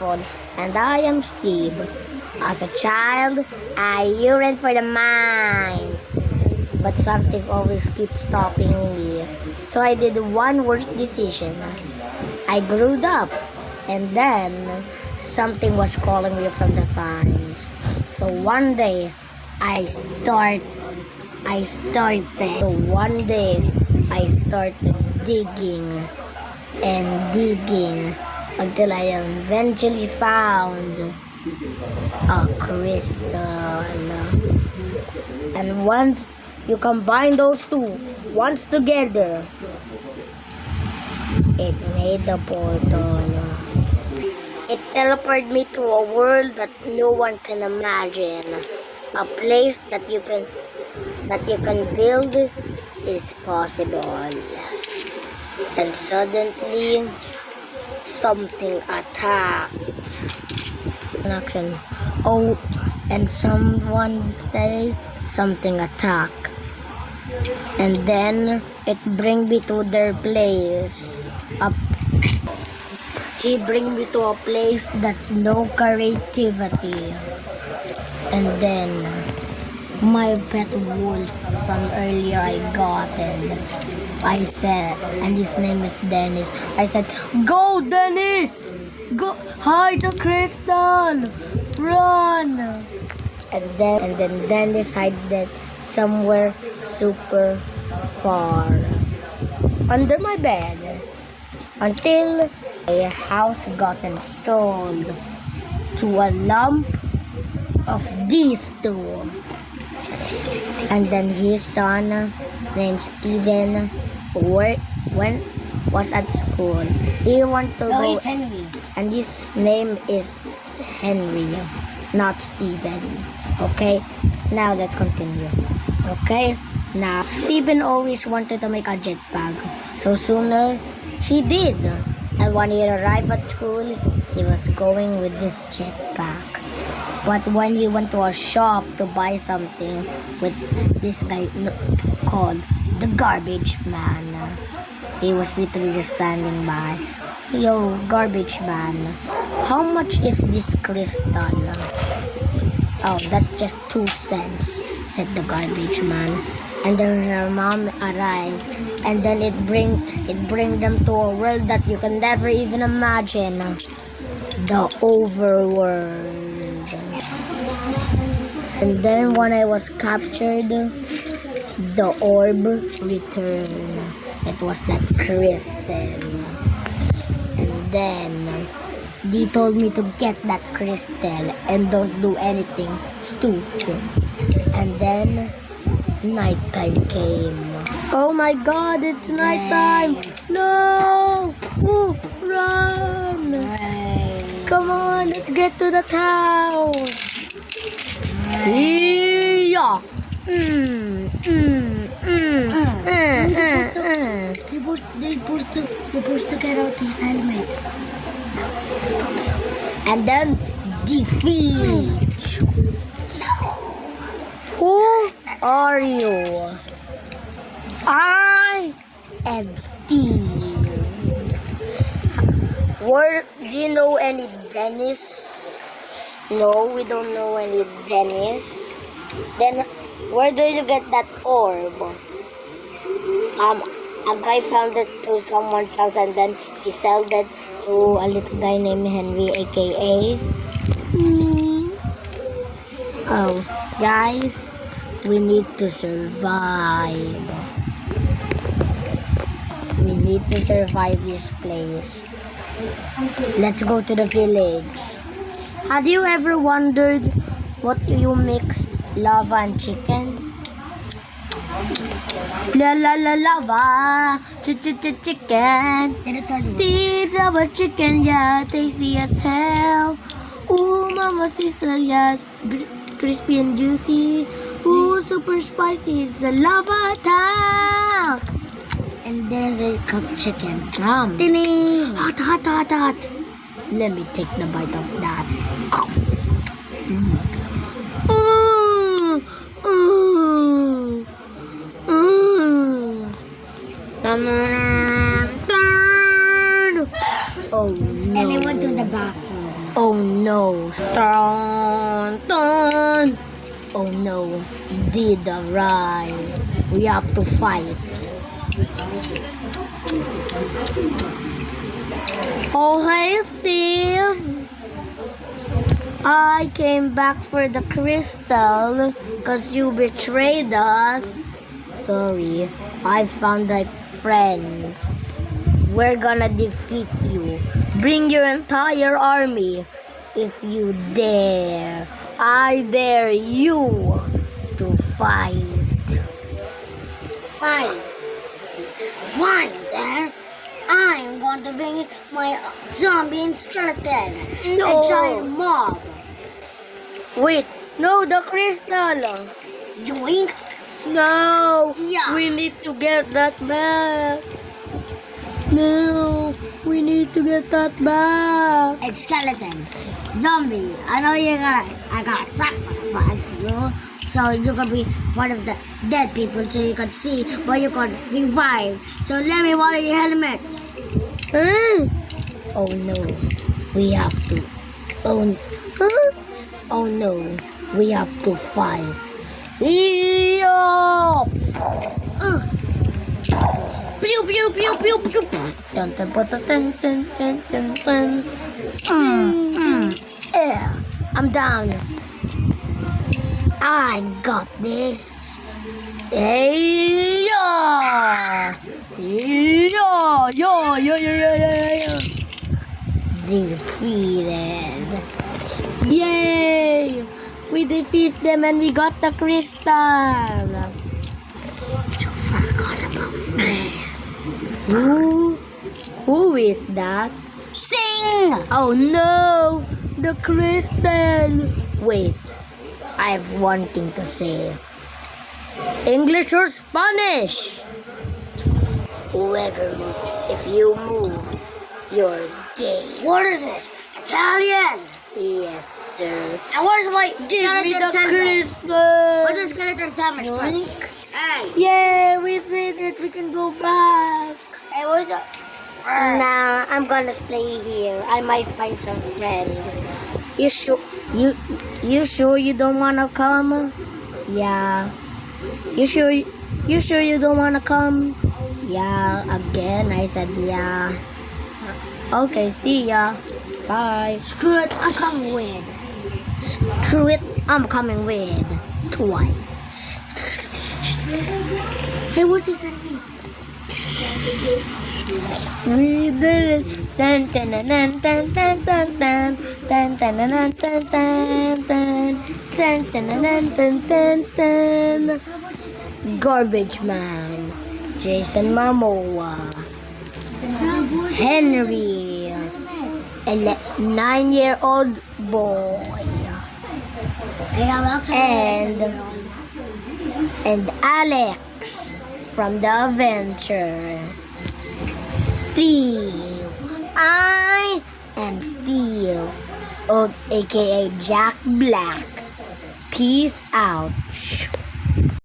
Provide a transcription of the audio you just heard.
And I am Steve. As a child, I yearned for the mines, but something always keeps stopping me. So I did one worse decision. I grew up, and then something was calling me from the mines. So one day, I started. So one day, I started digging and digging until I eventually found a crystal. And once you combine those two once together, it made the portal. It teleported me to a world that no one can imagine. A place that you can build is possible. And suddenly something attacked. Action. Oh, and someone day something attacked. And then it bring me to their place. He bring me to a place that's no creativity. And then my pet wolf from earlier I got it. I said, and his name is Dennis. I said, "Go, Dennis! Go hide the crystal! Run!" And then Dennis hid somewhere super far under my bed until a house gotten sold to a lump of these two. And then his son named Steven was at school. He wanted to go. He's Henry. And his name is Henry, not Steven. Okay, now let's continue. Okay, now Steven always wanted to make a jetpack, so sooner he did. And when he arrived at school, he was going with this jetpack. But when he went to a shop to buy something with this guy called the Garbage Man, he was literally just standing by. "Yo, Garbage Man, how much is this crystal?" "Oh, that's just 2 cents," said the Garbage Man. And then her mom arrived, and then it bring them to a world that you can never even imagine, the overworld. And then when I was captured, the orb returned. It was that crystal. And then they told me to get that crystal and don't do anything stupid. And then nighttime came. Oh my God, it's nighttime! No! Ooh, run! Come on, let's get to the town! Yeah! You pushed to get out his helmet. And then defeat. Who are you? I am Steve. Do you know any Dennis? No, we don't know any Dennis. Then where do you get that orb? A guy found it to someone's house, and then he sold it to a little guy named Henry, aka me. Oh, guys, we need to survive. We need to survive this place. Let's go to the village. Have you ever wondered what you mix lava and chicken? La la la lava, chicken. Steve lava chicken, yeah, tasty as hell. Ooh, mama sister, yes, crispy and juicy. Ooh, super spicy, it's the lava attack. And there's a cooked chicken. Tining! Hot, hot, hot, hot. Let me take the bite of that. Oh no. And I went to the bathroom. Oh no. Dun, dun. Oh no. Did arrive. We have to fight. Oh hey Steve. I came back for the crystal because you betrayed us. Sorry. I found my friends. We're gonna defeat you. Bring your entire army. If you dare, I dare you to fight. Fine. Fine, then. I'm going to bring my zombie and skeleton. No. A giant mob. Wait, no, the crystal. Yoink. No, Yeah. we need to get that back. No, we need to get that back. It's skeleton. Zombie. I know I gotta sacrifice you. So you can be one of the dead people so you can see, but you can revive. So let me one of your helmets. Oh no, we have to. Oh no, we have to fight. Yeah! Pew pew pew pew pew. Dun dun dun dun dun dun dun dun. Yeah, I'm down. I got this. Hey, yeah! Yeah! Yeah! Yeah! Yeah! Yeah! Yeah! Defeated. Yay! We defeat them and we got the crystal. You forgot about me. Who is that? Sing! Oh no! The crystal! Wait, I have one thing to say. English or Spanish? Whoever move, if you move, you're gay. What is this? Italian! Yes, sir. And where's my Give me skeleton the helmet? crystal! Where's the skeleton helmet Yoink. first? Hey! Yeah, we did it. We can go back. Hey, where's the... Nah, I'm gonna stay here. I might find some friends. You sure you don't wanna come? Yeah. You sure you don't wanna come? Yeah, again I said yeah. Okay, see ya. Bye. Screw it, I'm coming with. Screw it, I'm coming with. Twice. Hey, what's this enemy? We did it. Dun dun dun dun dun dun dun dun dun dun dun dun dun dun dun dun dun dun. Garbage Man, Jason Momoa, Henry, a 9-year-old boy, Hey, I'm actually... and Alex from the Adventure. Steve. I am Steve, aka Jack Black. Peace out.